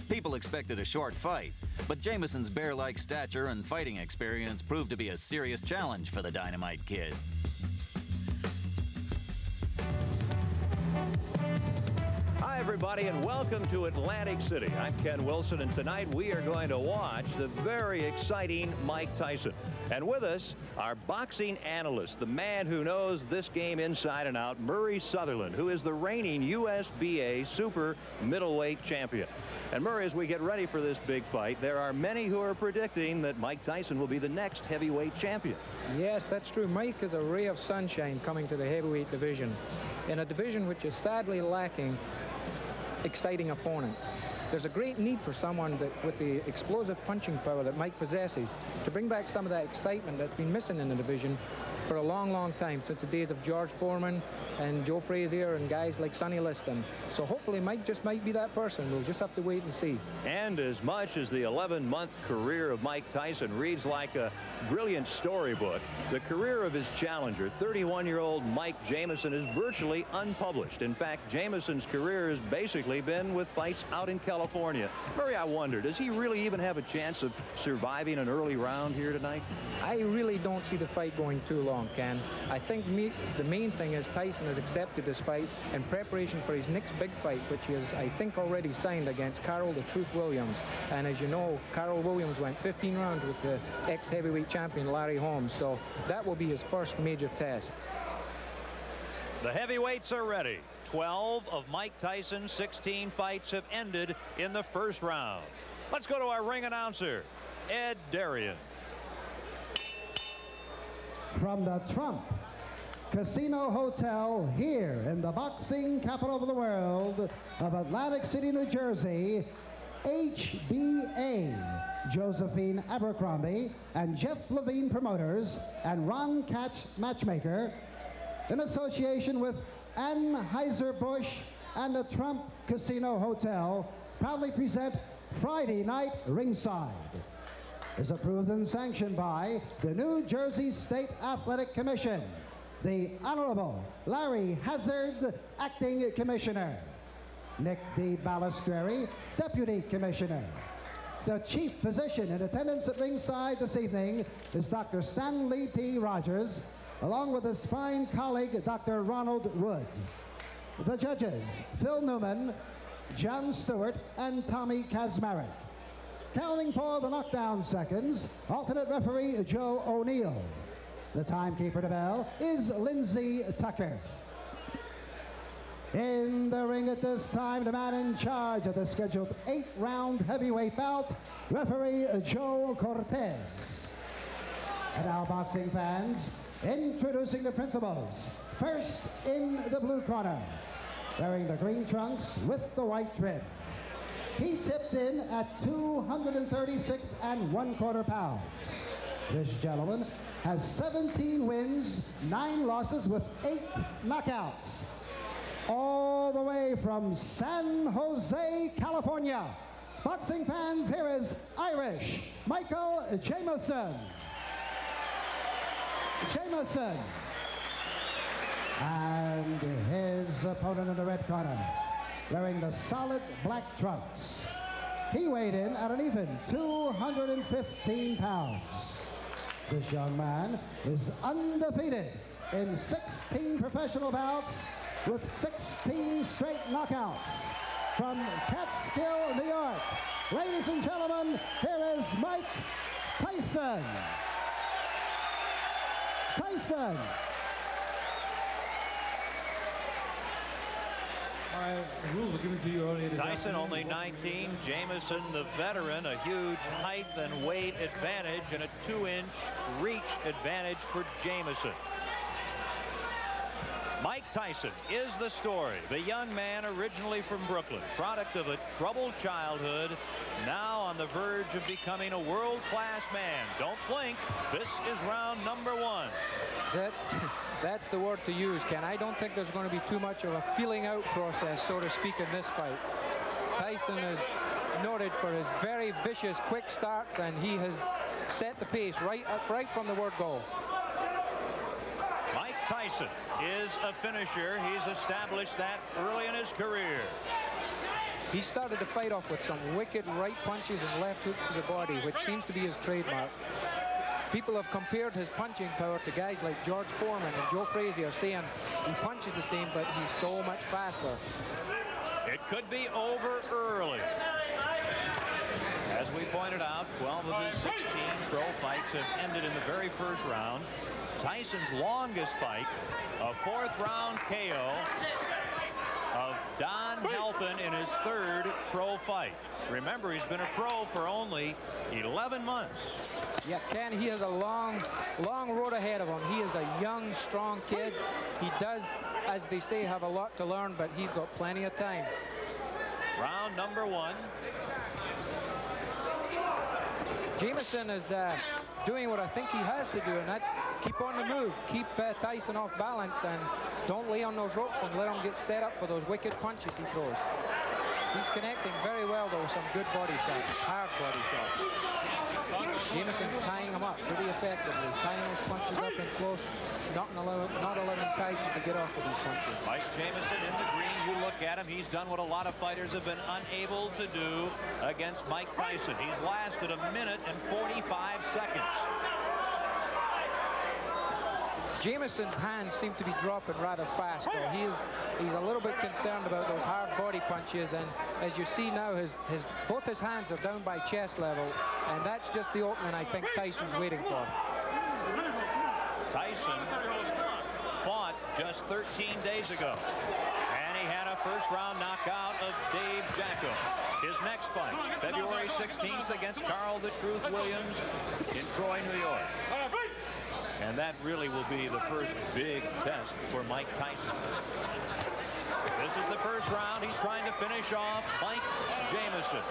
People expected a short fight, but Jameson's bear-like stature and fighting experience proved to be a serious challenge for the Dynamite Kid. Hi, everybody, and welcome to Atlantic City. I'm Ken Wilson, and tonight we are going to watch the very exciting Mike Tyson. And with us, our boxing analyst, the man who knows this game inside and out, Murray Sutherland, who is the reigning USBA super middleweight champion. And Murray, as we get ready for this big fight, there are many who are predicting that Mike Tyson will be the next heavyweight champion. Yes, that's true. Mike is a ray of sunshine coming to the heavyweight division, in a division which is sadly lacking exciting opponents. There's a great need for someone that, with the explosive punching power that Mike possesses, to bring back some of that excitement that's been missing in the division for a long, long time, since the days of George Foreman and Joe Frazier and guys like Sonny Liston. So hopefully Mike just might be that person. We'll just have to wait and see. And as much as the 11-month career of Mike Tyson reads like a brilliant storybook, the career of his challenger, 31-year-old Mike Jameson, is virtually unpublished. In fact, Jameson's career has basically been with fights out in California. Murray, I wonder, does he really even have a chance of surviving an early round here tonight? I really don't see the fight going too long, Ken. I think the main thing is Tyson has accepted this fight in preparation for his next big fight, which he has, I think, already signed against Carol the Truth Williams. And as you know, Carol Williams went 15 rounds with the ex-heavyweight champion Larry Holmes, so that will be his first major test. The heavyweights are ready. 12 of Mike Tyson's 16 fights have ended in the first round. Let's go to our ring announcer, Ed Darien. From the Trump Casino Hotel here in the boxing capital of the world of Atlantic City, New Jersey, HBA, Josephine Abercrombie and Jeff Levine Promoters and Ron Catch Matchmaker, in association with Anheuser-Busch and the Trump Casino Hotel, proudly present Friday Night Ringside. Is approved and sanctioned by the New Jersey State Athletic Commission, the Honorable Larry Hazard, Acting Commissioner, Nick D. Balistreri, Deputy Commissioner. The chief physician in attendance at ringside this evening is Dr. Stanley P. Rogers, along with his fine colleague, Dr. Ronald Wood. The judges, Phil Newman, John Stewart, and Tommy Kazmarek. Counting for the knockdown seconds, alternate referee Joe O'Neill. The timekeeper to bell is Lindsey Tucker. In the ring at this time, the man in charge of the scheduled 8-round heavyweight bout, referee Joe Cortez. And now, boxing fans, introducing the principals. First, in the blue corner, wearing the green trunks with the white trim. He tipped in at 236 1/4 pounds. This gentleman has 17 wins, 9 losses with 8 knockouts. All the way from San Jose, California. Boxing fans, here is Irish Michael Jameson. Jameson. And his opponent in the red corner, wearing the solid black trunks. He weighed in at an even 215 pounds. This young man is undefeated in 16 professional bouts with 16 straight knockouts. From Catskill, New York, ladies and gentlemen, here is Mike Tyson. Tyson. Tyson only 19, Jameson the veteran, a huge height and weight advantage and a 2-inch reach advantage for Jameson. Mike Tyson is the story. The young man originally from Brooklyn, product of a troubled childhood, now on the verge of becoming a world-class man. Don't blink. This is round number 1. That's the word to use, Ken. I don't think there's going to be too much of a feeling out process, so to speak, in this fight. Tyson is noted for his very vicious quick starts, and he has set the pace right from the word go. Mike Tyson is a finisher. He's established that early in his career. He started the fight off with some wicked right punches and left hooks to the body, which seems to be his trademark. People have compared his punching power to guys like George Foreman and Joe Frazier, saying he punches the same, but he's so much faster. It could be over early. As we pointed out, 12 of his 16 pro fights have ended in the very first round. Tyson's longest fight, a fourth-round KO of Don Halpin in his third pro fight. Remember, he's been a pro for only 11 months. Yeah, Ken, he has a long road ahead of him. He is a young, strong kid. He does, as they say, have a lot to learn, but he's got plenty of time. Round number 1. Jameson is doing what I think he has to do, and that's keep on the move, keep Tyson off balance, and don't lay on those ropes and let him get set up for those wicked punches he throws. He's connecting very well, though, with some good body shots, hard body shots. Jameson's tying him up pretty effectively, tying those punches up in close, not allowing Tyson to get off of these punches. Mike Jameson in the green, you look at him, he's done what a lot of fighters have been unable to do against Mike Tyson. He's lasted 1 minute and 45 seconds. Jameson's hands seem to be dropping rather fast, though. He's a little bit concerned about those hard body punches, and as you see now, both his hands are down by chest level, and that's just the opening I think Tyson's waiting for. Tyson fought just 13 days ago, and he had a first-round knockout of Dave Jacko. His next fight, February 16th against Carl the Truth Williams in Troy, New York. And that really will be the first big test for Mike Tyson. This is the first round. He's trying to finish off Mike Jameson.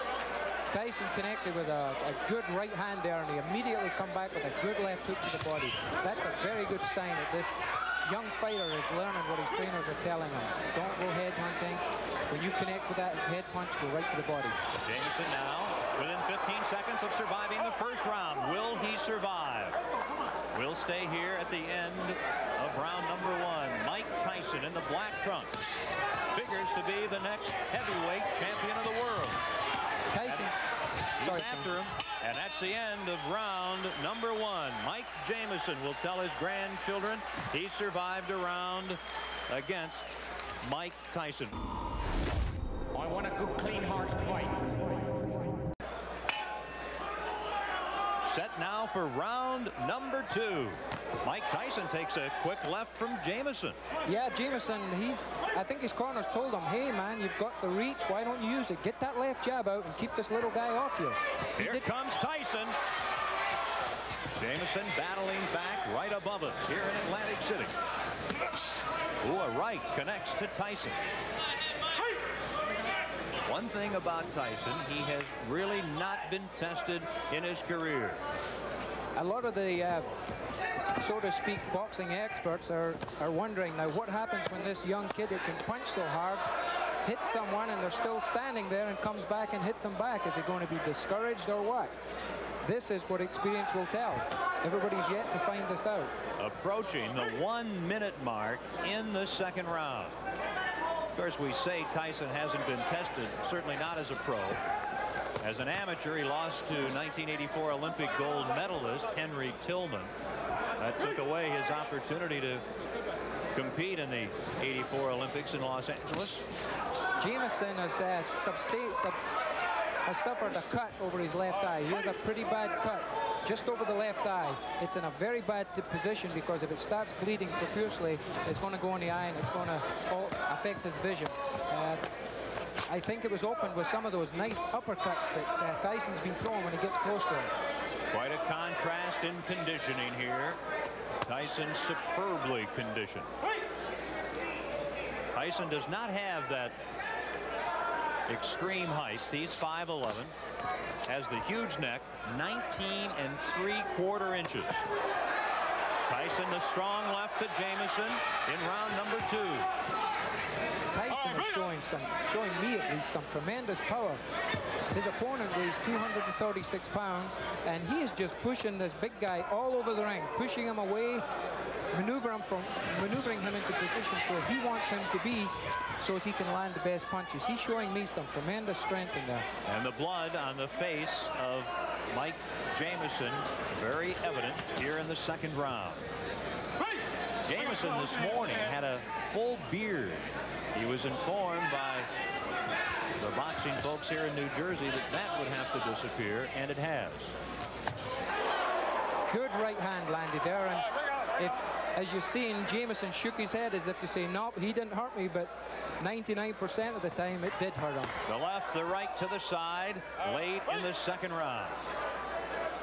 Tyson connected with a good right hand there, and he immediately come back with a good left hook to the body. That's a very good sign that this young fighter is learning what his trainers are telling him. Don't go head hunting. When you connect with that head punch, go right to the body. Jameson now within 15 seconds of surviving the first round. Will he survive? We'll stay here at the end of round number 1. Mike Tyson in the black trunks figures to be the next heavyweight champion of the world. Tyson, he's after him, and that's the end of round number 1. Mike Jameson will tell his grandchildren he survived a round against Mike Tyson. I want a good, clean, hard fight. Set now for round number 2. Mike Tyson takes a quick left from Jameson. Yeah, Jameson, I think his corners told him, hey man, you've got the reach, why don't you use it? Get that left jab out and keep this little guy off you. Here comes Tyson. Jameson battling back right above us here in Atlantic City. Ooh, a right connects to Tyson. One thing about Tyson, he has really not been tested in his career. A lot of the, so to speak, boxing experts are wondering now what happens when this young kid that can punch so hard hits someone and they're still standing there and comes back and hits them back. Is he going to be discouraged or what? This is what experience will tell. Everybody's yet to find this out. Approaching the 1 minute mark in the second round. Of course, we say Tyson hasn't been tested, certainly not as a pro. As an amateur, he lost to 1984 Olympic gold medalist Henry Tillman. That took away his opportunity to compete in the '84 Olympics in Los Angeles. Jameson has suffered a cut over his left eye. He has a pretty bad cut just over the left eye. It's in a very bad position because if it starts bleeding profusely, it's going to go in the eye and it's going to affect his vision. I think it was opened with some of those nice uppercuts that Tyson's been throwing when he gets close to him. Quite a contrast in conditioning here. Tyson superbly conditioned. Tyson does not have that extreme height. He's 5'11", has the huge neck, 19 3/4 inches. Tyson, the strong left to Jameson in round number 2. Tyson is showing me at least some tremendous power. His opponent weighs 236 pounds, and he is just pushing this big guy all over the ring, pushing him away, maneuvering him into positions where he wants him to be so as he can land the best punches. He's showing me some tremendous strength in there. And the blood on the face of Mike Jameson very evident here in the second round. Jameson this morning had a full beard. He was informed by the boxing folks here in New Jersey that that would have to disappear, and it has. Good right hand landed there, and as you've seen, Jameson shook his head as if to say, nope, he didn't hurt me, but 99% of the time it did hurt him. The left, the right to the side, late in the second round.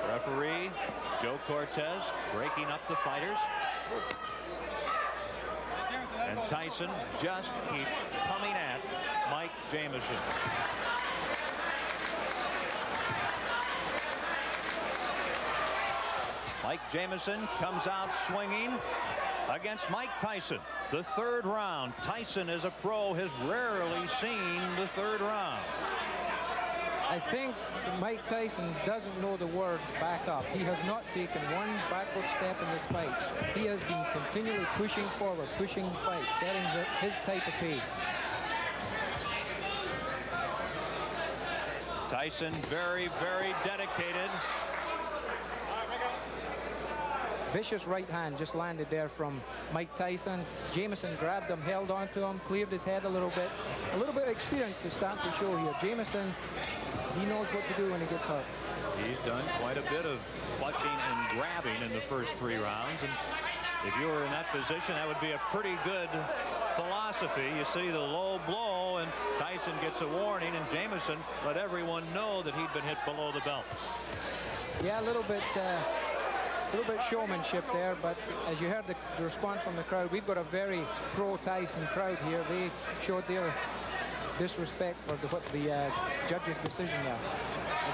Referee Joe Cortez breaking up the fighters. And Tyson just keeps coming at Mike Jameson. Mike Jameson comes out swinging against Mike Tyson. The third round. Tyson, as a pro, has rarely seen the third round. I think Mike Tyson doesn't know the words back up. He has not taken one backward step in this fight. He has been continually pushing forward, pushing the fight, setting his type of pace. Tyson very, very dedicated. Vicious right hand just landed there from Mike Tyson. Jameson grabbed him, held on to him, cleared his head a little bit. A little bit of experience is starting to show here. Jameson, he knows what to do when he gets hurt. He's done quite a bit of clutching and grabbing in the first 3 rounds. And if you were in that position, that would be a pretty good philosophy. You see the low blow, and Tyson gets a warning, and Jameson let everyone know that he'd been hit below the belt. Yeah, a little bit showmanship there, but as you heard the response from the crowd, we've got a very pro-Tyson crowd here. They showed their disrespect for what the judge's decision there.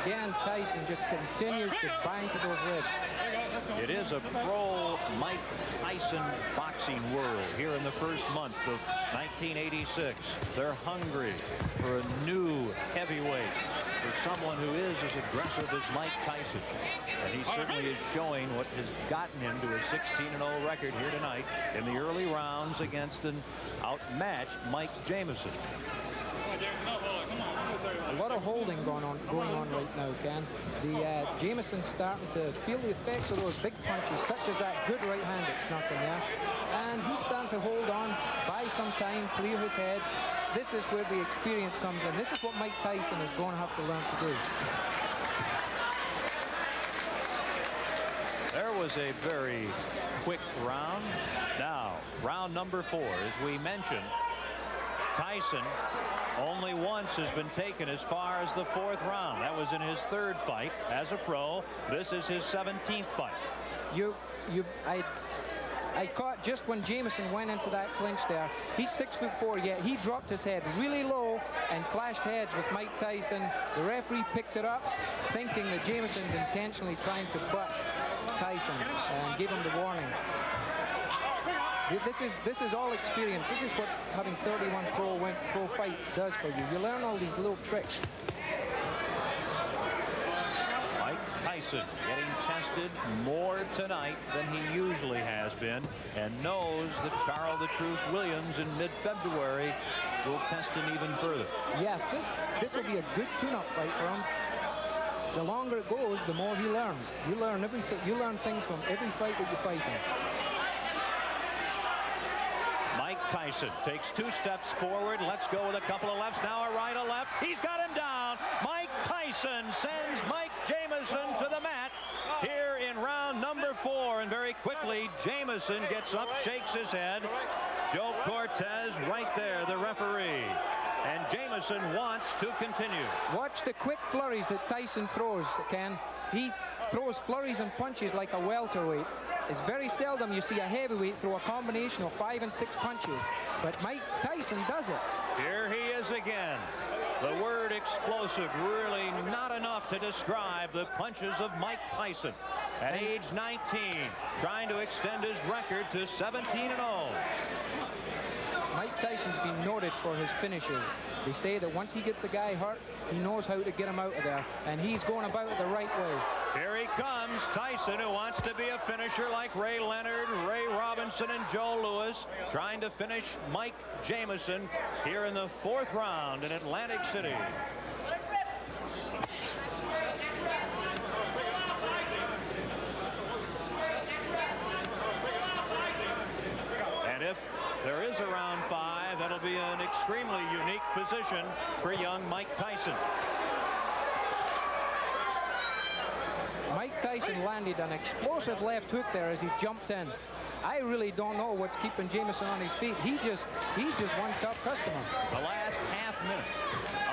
Again, Tyson just continues to bang to those ribs. It is a pro-Mike Tyson boxing world here in the first month of 1986. They're hungry for a new heavyweight, for someone who is as aggressive as Mike Tyson. And he certainly is showing what has gotten him to a 16-0 record here tonight in the early rounds against an outmatched Mike Jameson. A lot of holding going on right now, Ken. The Jameson's starting to feel the effects of those big punches, such as that good right hand that snuck in there. And he's starting to hold on, buy some time, clear his head. This is where the experience comes in. This is what Mike Tyson is going to have to learn to do. There was a very quick round. Now, round number 4, as we mentioned, Tyson only once has been taken as far as the 4th round. That was in his 3rd fight as a pro. This is his 17th fight. I caught just when Jameson went into that clinch there. He's 6'4", yet he dropped his head really low and clashed heads with Mike Tyson. The referee picked it up, thinking that Jameson's intentionally trying to butt Tyson and give him the warning. This is all experience. This is what having 31 pro fights does for you. You learn all these little tricks. Mike Tyson getting tested more tonight than he usually has been, and knows that Charles the Truth Williams in mid-February will test him even further. Yes, this will be a good tune-up fight for him. The longer it goes, the more he learns. You learn everything. You learn things from every fight that you fight in. Mike Tyson takes 2 steps forward. Let's go with a couple of lefts. Now a right, a left. He's got him down. Mike Tyson sends Mike Jameson to the mat here in round number 4. And very quickly, Jameson gets up, shakes his head. Joe Cortez right there, the referee. And Jameson wants to continue. Watch the quick flurries that Tyson throws, Ken. He throws flurries and punches like a welterweight. It's very seldom you see a heavyweight throw a combination of 5 and 6 punches, but Mike Tyson does it. Here he is again. The word explosive, really not enough to describe the punches of Mike Tyson. At age 19, trying to extend his record to 17-0. Mike Tyson's been noted for his finishes. They say that once he gets a guy hurt, he knows how to get him out of there, and he's going about it the right way. Here he comes, Tyson, who wants to be a finisher like Ray Leonard, Ray Robinson, and Joe Louis, trying to finish Mike Jameson here in the 4th round in Atlantic City. And if there is a round 5, that'll be an extremely unique position for young Mike Tyson. Mike Tyson landed an explosive left hook there as he jumped in. I really don't know what's keeping Jameson on his feet. He's just one tough customer. The last half minute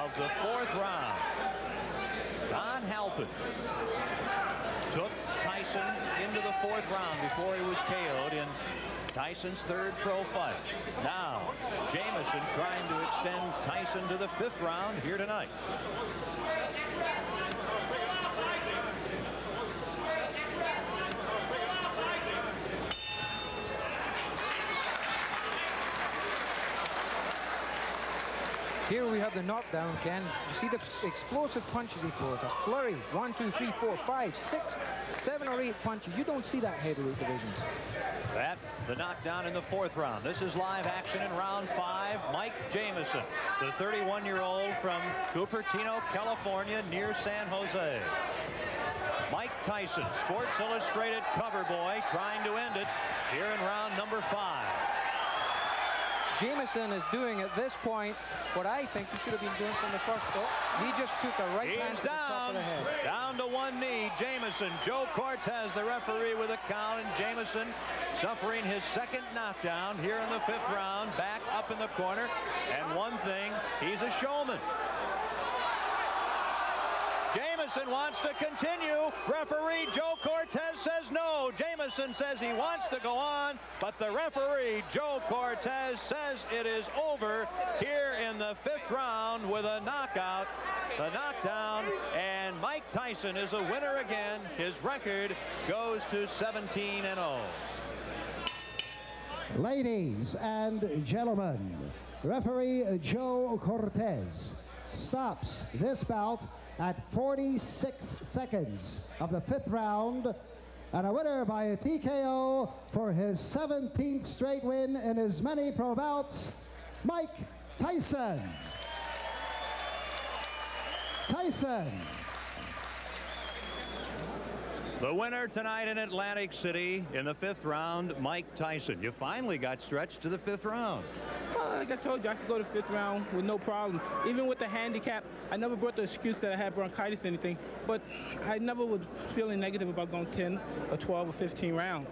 of the 4th round. Don Halpin took Tyson into the 4th round before he was KO'd in Tyson's 3rd pro fight. Now, Jameson trying to extend Tyson to the 5th round here tonight. Here we have the knockdown, Ken. You see the explosive punches he throws. A flurry. 1, 2, 3, 4, 5, 6, 7 or 8 punches. You don't see that in heavyweight divisions. That, the knockdown in the 4th round. This is live action in round 5. Mike Jameson, the 31-year-old from Cupertino, California, near San Jose. Mike Tyson, Sports Illustrated cover boy, trying to end it here in round number 5. Jameson is doing at this point what I think he should have been doing from the first go. He just took a right hand to the top of the head. Down to one knee, Jameson. Joe Cortez, the referee, with a count, and Jameson suffering his 2nd knockdown here in the 5th round, back up in the corner. And one thing, he's a showman. Jameson wants to continue. Referee Joe Cortez says no. Jameson says he wants to go on, but the referee Joe Cortez says it is over here in the 5th round with a knockout. The knockdown, and Mike Tyson is a winner again. His record goes to 17-0. Ladies and gentlemen, referee Joe Cortez stops this bout at 46 seconds of the 5th round, and a winner by a TKO for his 17th straight win in as many pro bouts, Mike Tyson. Tyson. The winner tonight in Atlantic City in the 5th round, Mike Tyson. You finally got stretched to the 5th round. Well, like I told you, I could go to 5th round with no problem. Even with the handicap, I never brought the excuse that I had bronchitis or anything, but I never was feeling negative about going 10 or 12 or 15 rounds.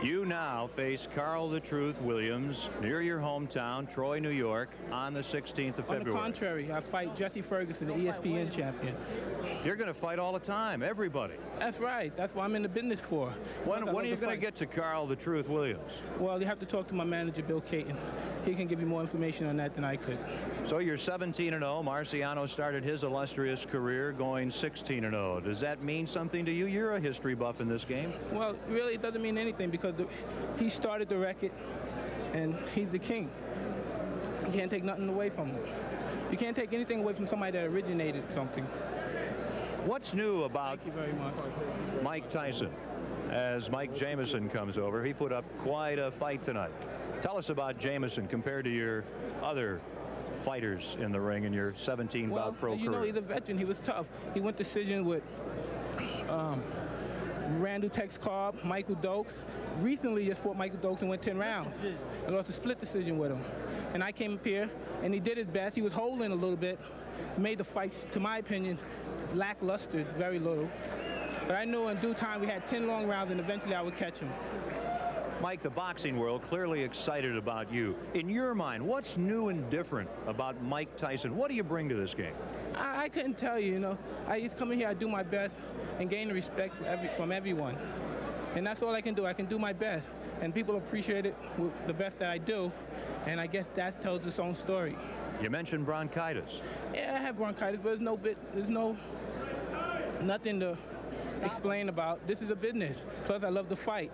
You now face Carl the Truth Williams near your hometown, Troy, New York, on the 16th of February. On the contrary, I fight Jesse Ferguson, the ESPN champion. You're going to fight all the time, everybody. That's right. That's what I'm in the business for. When are you going to get to Carl the Truth Williams? Well, you have to talk to my manager, Bill Caton. He can give you more information on that than I could. So you're 17-0. Marciano started his illustrious career going 16-0. Does that mean something to you? You're a history buff in this game. Well, really, it doesn't mean anything because he started the record, and he's the king. You can't take nothing away from him. You can't take anything away from somebody that originated something. What's new about Thank you very much. Mike Tyson? As Mike Jameson comes over, he put up quite a fight tonight. Tell us about Jameson compared to your other fighters in the ring in your 17-bout pro career. You know, he's a veteran. He was tough. He went decision with Randall Tex Cobb, Michael Dokes. Recently just fought Michael Dokes and went 10 rounds. I lost a split decision with him. And I came up here, and he did his best. He was holding a little bit, made the fights, to my opinion, lackluster, very little. But I knew in due time we had 10 long rounds, and eventually I would catch him. Mike, the boxing world clearly excited about you. In your mind, what's new and different about Mike Tyson? What do you bring to this game? I couldn't tell you, you know. I just come in here, I do my best, and gain the respect from everyone. And that's all I can do. I can do my best. And people appreciate it with the best that I do. And I guess that tells its own story. You mentioned bronchitis. Yeah, I have bronchitis, but there's nothing to explain about. This is a business. Plus, I love to fight.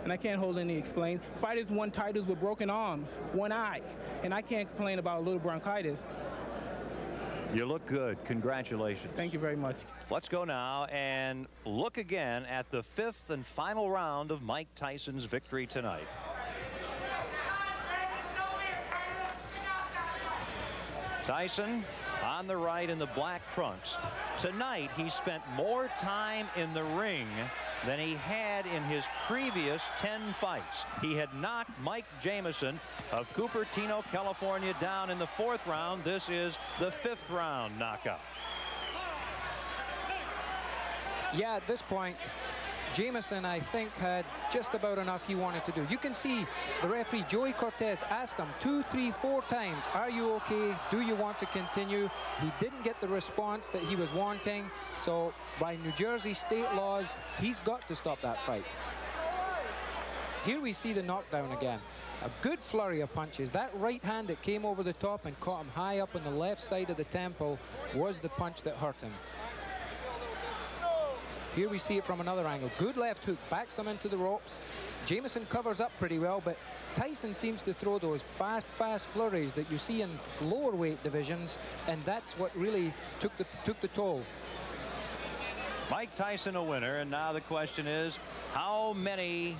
And I can't hold any explain. Fighters won titles with broken arms, one eye. And I can't complain about a little bronchitis. You look good. Congratulations. Thank you very much. Let's go now and look again at the 5th and final round of Mike Tyson's victory tonight. Tyson on the right in the black trunks. Tonight he spent more time in the ring than he had in his previous 10 fights. He had knocked Mike Jameson of Cupertino, California down in the 4th round. This is the 5th round knockout. Yeah, at this point, Jameson, I think, had just about enough he wanted to do. You can see the referee, Joey Cortez, ask him 2, 3, 4 times, are you okay? Do you want to continue? He didn't get the response that he was wanting. So by New Jersey state laws, he's got to stop that fight. Here we see the knockdown again. A good flurry of punches. That right hand that came over the top and caught him high up on the left side of the temple was the punch that hurt him. Here we see it from another angle. Good left hook, backs him into the ropes. Jameson covers up pretty well, but Tyson seems to throw those fast flurries that you see in lower weight divisions, and that's what really took the toll. Mike Tyson a winner, and now the question is, how many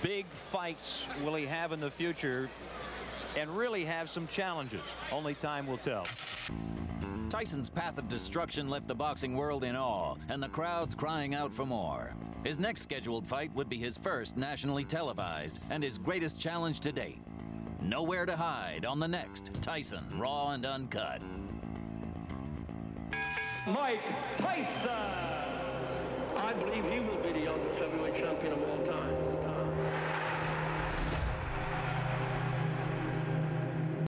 big fights will he have in the future and really have some challenges? Only time will tell. Tyson's path of destruction left the boxing world in awe, and the crowds crying out for more. His next scheduled fight would be his first nationally televised and his greatest challenge to date. Nowhere to hide on the next Tyson Raw and Uncut. Mike Tyson! I believe he will be the youngest heavyweight champion of all time.